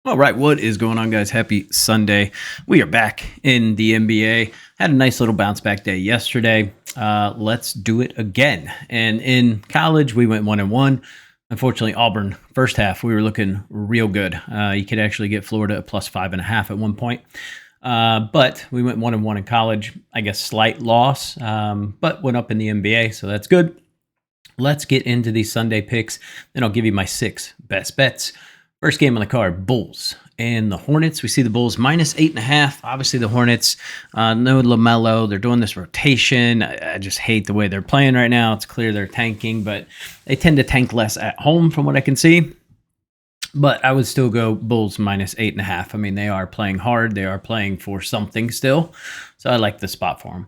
All right, what is going on, guys? Happy Sunday. We are back in the NBA. Had a nice little bounce back day yesterday. Let's do it again. And in college, we went 1-1. Unfortunately, Auburn, first half, we were looking real good. You could actually get Florida a plus 5.5 at one point. But we went 1-1 in college. I guess slight loss, but went up in the NBA, so that's good. Let's get into these Sunday picks. Then I'll give you my 6 best bets. First game on the card, Bulls and the Hornets. We see the Bulls minus 8.5. Obviously, the Hornets, no LaMelo. They're doing this rotation. I just hate the way they're playing right now. It's clear they're tanking, but they tend to tank less at home from what I can see. But I would still go Bulls minus 8.5. I mean, they are playing hard. They are playing for something still. So I like the spot for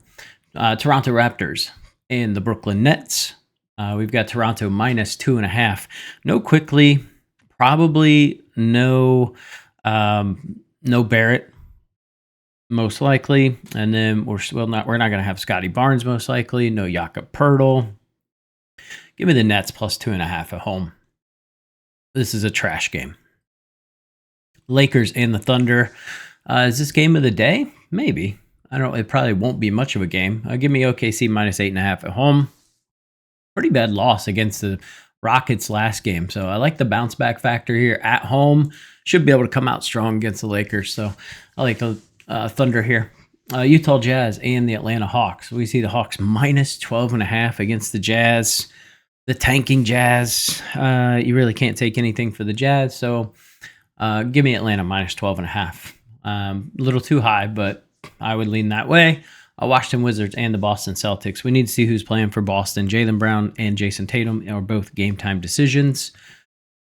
them. Toronto Raptors and the Brooklyn Nets. We've got Toronto minus 2.5. No Quickly. Probably no Barrett, most likely, and then we're not going to have Scotty Barnes, most likely. No Jakob Poeltl. Give me the Nets plus 2.5 at home. This is a trash game. Lakers and the Thunder. Is this game of the day? Maybe. I don't. It probably won't be much of a game. Give me OKC minus 8.5 at home. Pretty bad loss against the Rockets last game. So I like the bounce back factor here at home. Should be able to come out strong against the Lakers. So I like the Thunder here. Utah Jazz and the Atlanta Hawks. We see the Hawks minus 12.5 against the Jazz. The tanking Jazz. You really can't take anything for the Jazz. So give me Atlanta minus 12.5. A little too high, but I would lean that way. Washington Wizards and the Boston Celtics. We need to see who's playing for Boston. Jaylen Brown and Jason Tatum are both game time decisions.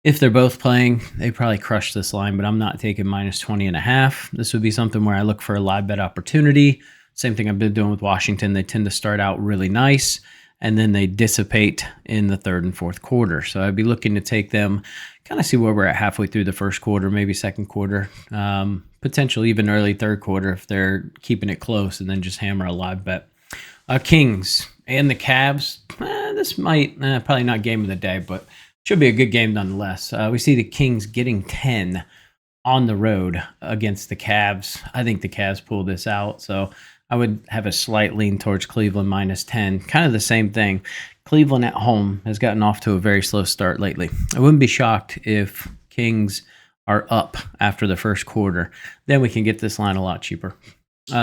If they're both playing, they probably crush this line, but I'm not taking minus 20.5. This would be something where I look for a live bet opportunity. Same thing I've been doing with Washington. They tend to start out really nice, and then they dissipate in the third and fourth quarter. So I'd be looking to take them, kind of see where we're at halfway through the first quarter, maybe second quarter, potentially even early third quarter if they're keeping it close, and then just hammer a live bet. Kings and the Cavs. This might probably not game of the day, but should be a good game nonetheless. We see the Kings getting 10 on the road against the Cavs. I think the Cavs pull this out, so I would have a slight lean towards Cleveland minus 10. Kind of the same thing. Cleveland at home has gotten off to a very slow start lately. I wouldn't be shocked if Kings are up after the first quarter. Then we can get this line a lot cheaper.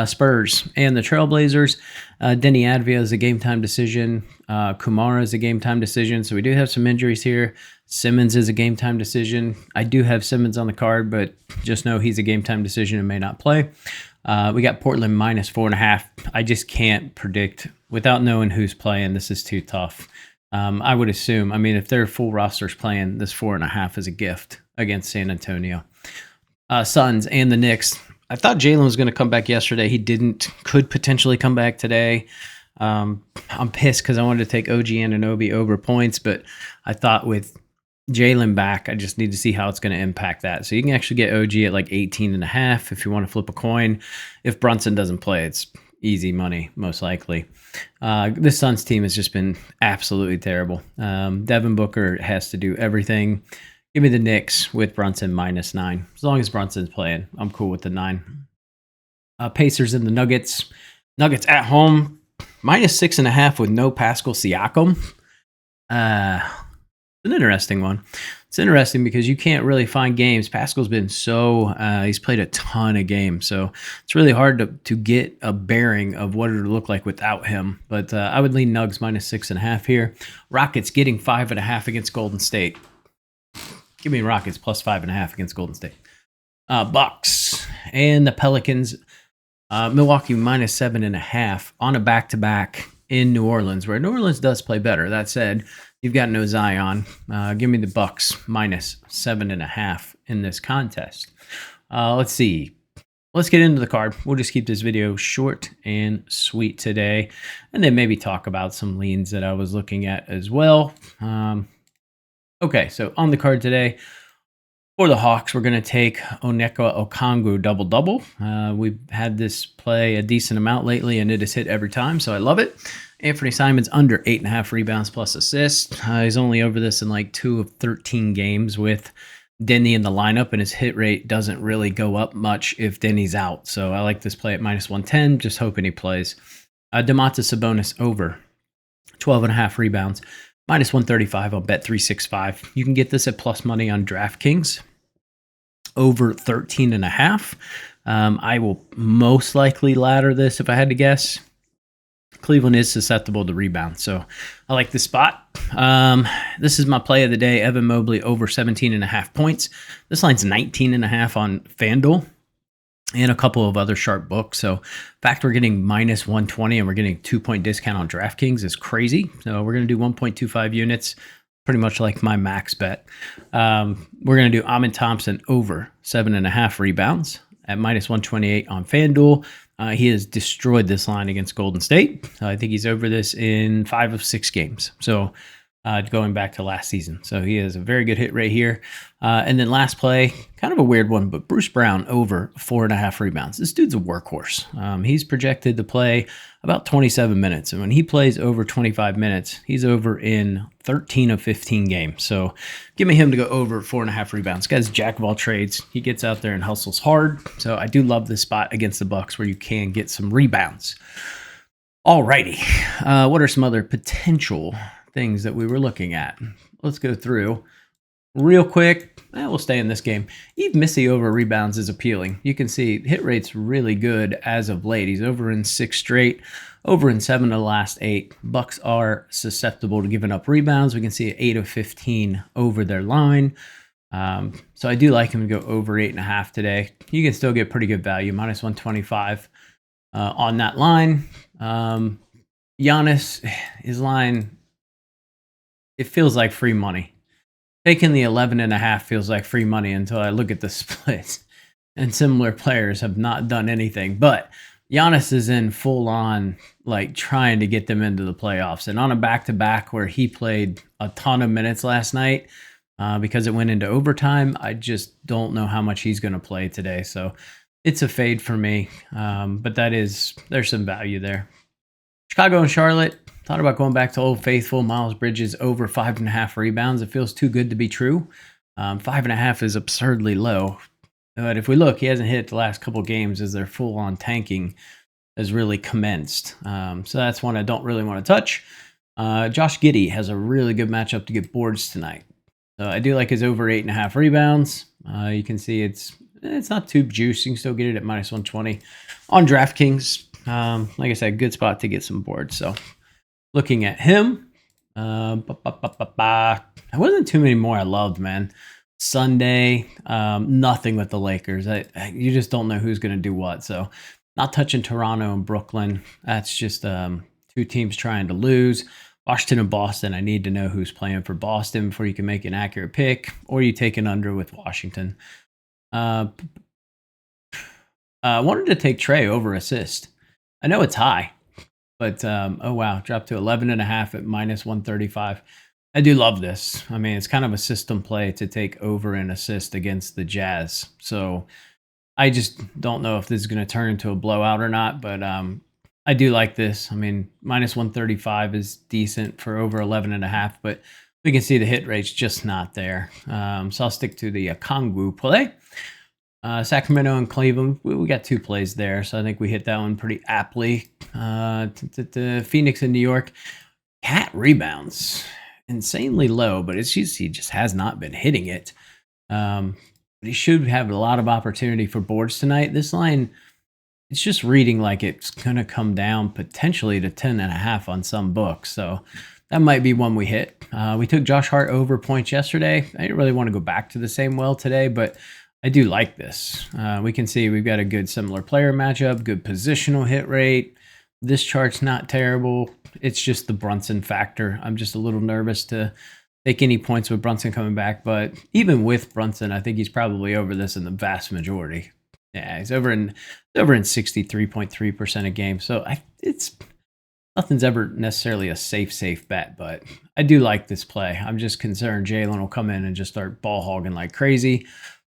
Spurs and the Trailblazers. Denny Advia is a game time decision. Kumara is a game time decision. So we do have some injuries here. Simmons is a game time decision. I do have Simmons on the card, but just know he's a game time decision and may not play. We got Portland minus 4.5. I just can't predict without knowing who's playing. This is too tough. I would assume, if their full roster's playing, this 4.5 is a gift against San Antonio. Suns and the Knicks. I thought Jalen was going to come back yesterday. He didn't. Could potentially come back today. I'm pissed because I wanted to take OG Anunoby over points, but I thought with Jalen back, I just need to see how it's going to impact that. So you can actually get OG at like 18.5 if you want to flip a coin. If Brunson doesn't play, it's easy money, most likely. This Suns team has just been absolutely terrible. Devin Booker has to do everything. Give me the Knicks with Brunson minus 9. As long as Brunson's playing, I'm cool with the 9. Pacers and the Nuggets. Nuggets at home, minus 6.5 with no Pascal Siakam. An interesting one. It's interesting because you can't really find games. Pascal's been he's played a ton of games, so it's really hard to get a bearing of what it would look like without him. But I would lean Nugs minus 6.5 here. Rockets getting 5.5 against Golden State. Give me Rockets plus 5.5 against Golden State. Bucks and the Pelicans. Milwaukee minus 7.5 on a back-to-back in New Orleans, where New Orleans does play better. That said, you've got no Zion. Give me the Bucks minus 7.5 in this contest. Let's see. Let's get into the card. We'll just keep this video short and sweet today, and then maybe talk about some leans that I was looking at as well. Okay, so on the card today, for the Hawks, we're going to take Onyeka Okongwu double-double. We've had this play a decent amount lately, and it has hit every time, so I love it. Anthony Simons under 8.5 rebounds plus assists. He's only over this in like 2 of 13 games with Denny in the lineup, and his hit rate doesn't really go up much if Denny's out. So I like this play at -110, just hoping he plays. Domantas Sabonis over 12.5 rebounds, -135 on Bet365. You can get this at plus money on DraftKings, over 13.5. I will most likely ladder this if I had to guess. Cleveland is susceptible to rebound, so I like this spot. This is my play of the day. Evan Mobley over 17.5 points. This line's 19.5 on FanDuel and a couple of other sharp books. So the fact we're getting -120 and we're getting a 2-point discount on DraftKings is crazy. So we're going to do 1.25 units, pretty much like my max bet. We're going to do Amen Thompson over 7.5 rebounds at -128 on FanDuel. He has destroyed this line against Golden State. I think he's over this in 5 of 6 games. So going back to last season. So he has a very good hit rate here. And then last play, kind of a weird one, but Bruce Brown over 4.5 rebounds. This dude's a workhorse. He's projected to play about 27 minutes. And when he plays over 25 minutes, he's over in 13 of 15 games. So give me him to go over 4.5 rebounds. Guy's jack of all trades. He gets out there and hustles hard. So I do love this spot against the Bucks where you can get some rebounds. Alrighty. What are some other potential things that we were looking at? Let's go through real quick. We'll stay in this game. Yves Missi over rebounds is appealing. You can see hit rate's really good as of late. He's over in 6 straight, over in 7 of the last 8. Bucks are susceptible to giving up rebounds. We can see 8 of 15 over their line. So I do like him to go over 8.5 today. You can still get pretty good value, -125 on that line. Giannis, his line, it feels like free money. Taking the 11.5 feels like free money until I look at the splits. And similar players have not done anything. But Giannis is in full on, like, trying to get them into the playoffs. And on a back-to-back where he played a ton of minutes last night because it went into overtime, I just don't know how much he's going to play today. So it's a fade for me. But there's some value there. Chicago and Charlotte. Thought about going back to Old Faithful. Miles Bridges over 5.5 rebounds. It feels too good to be true. 5.5 is absurdly low. But if we look, he hasn't hit the last couple games as their full-on tanking has really commenced. So that's one I don't really want to touch. Josh Giddey has a really good matchup to get boards tonight. So I do like his over 8.5 rebounds. You can see it's not too juicy. You can still get it at -120 on DraftKings. Like I said, good spot to get some boards. So looking at him, there wasn't too many more I loved, man. Sunday, nothing with the Lakers. You just don't know who's going to do what. So not touching Toronto and Brooklyn. That's just 2 teams trying to lose. Washington and Boston, I need to know who's playing for Boston before you can make an accurate pick, or you take an under with Washington. I wanted to take Trey over assist. I know it's high. But, oh, wow, dropped to 11.5 at -135. I do love this. I mean, it's kind of a system play to take over an assist against the Jazz. So I just don't know if this is going to turn into a blowout or not. But I do like this. I mean, -135 is decent for over 11.5. But we can see the hit rate's just not there. So I'll stick to the Okongwu play. Sacramento and Cleveland, we got 2 plays there, so I think we hit that one pretty aptly. Phoenix and New York, Cat rebounds insanely low, but it's just he just has not been hitting it. But he should have a lot of opportunity for boards tonight. This line, it's just reading like it's gonna come down potentially to 10.5 on some books, so that might be one we hit. We took Josh Hart over points yesterday. I didn't really want to go back to the same well today, but I do like this. We can see we've got a good similar player matchup, good positional hit rate. This chart's not terrible. It's just the Brunson factor. I'm just a little nervous to take any points with Brunson coming back. But even with Brunson, I think he's probably over this in the vast majority. Yeah, he's over in 63.3% of games. So it's nothing's ever necessarily a safe bet, but I do like this play. I'm just concerned Jalen will come in and just start ball hogging like crazy.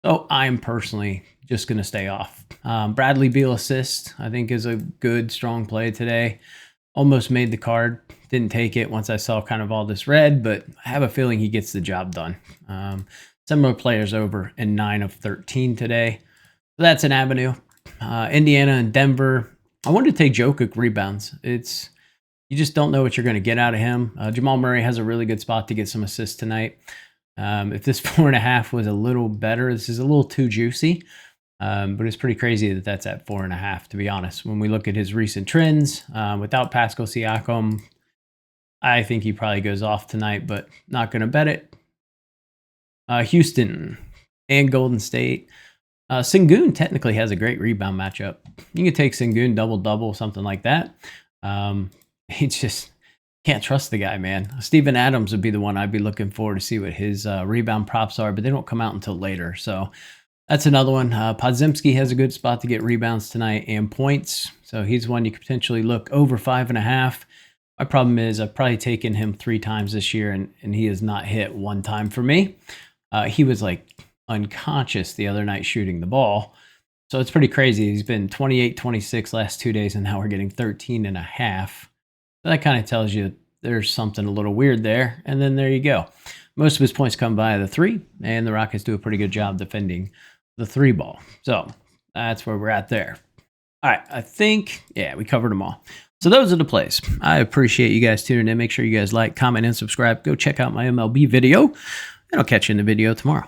So I'm personally just going to stay off. Bradley Beal assist, I think, is a good, strong play today. Almost made the card. Didn't take it once I saw kind of all this red, but I have a feeling he gets the job done. Similar players over in 9 of 13 today. So that's an avenue. Indiana and Denver. I wanted to take Jokic rebounds. You just don't know what you're going to get out of him. Jamal Murray has a really good spot to get some assists tonight. If this 4.5 was a little better, this is a little too juicy. But it's pretty crazy that that's at 4.5, to be honest. When we look at his recent trends, without Pascal Siakam, I think he probably goes off tonight, but not going to bet it. Houston and Golden State. Sengun technically has a great rebound matchup. You can take Sengun double-double, something like that. He just can't trust the guy, man. Steven Adams would be the one I'd be looking for to see what his rebound props are, but they don't come out until later. So that's another one. Podziemski has a good spot to get rebounds tonight and points. So he's one you could potentially look over 5.5. My problem is I've probably taken him 3 times this year, and he has not hit 1 time for me. He was like unconscious the other night shooting the ball. So it's pretty crazy. He's been 28, 26 last 2 days, and now we're getting 13.5. So that kind of tells you there's something a little weird there. And then there you go. Most of his points come by the 3, and the Rockets do a pretty good job defending the 3 ball. So that's where we're at there. All right, I think, yeah, we covered them all. So those are the plays. I appreciate you guys tuning in. Make sure you guys like, comment, and subscribe. Go check out my MLB video, and I'll catch you in the video tomorrow.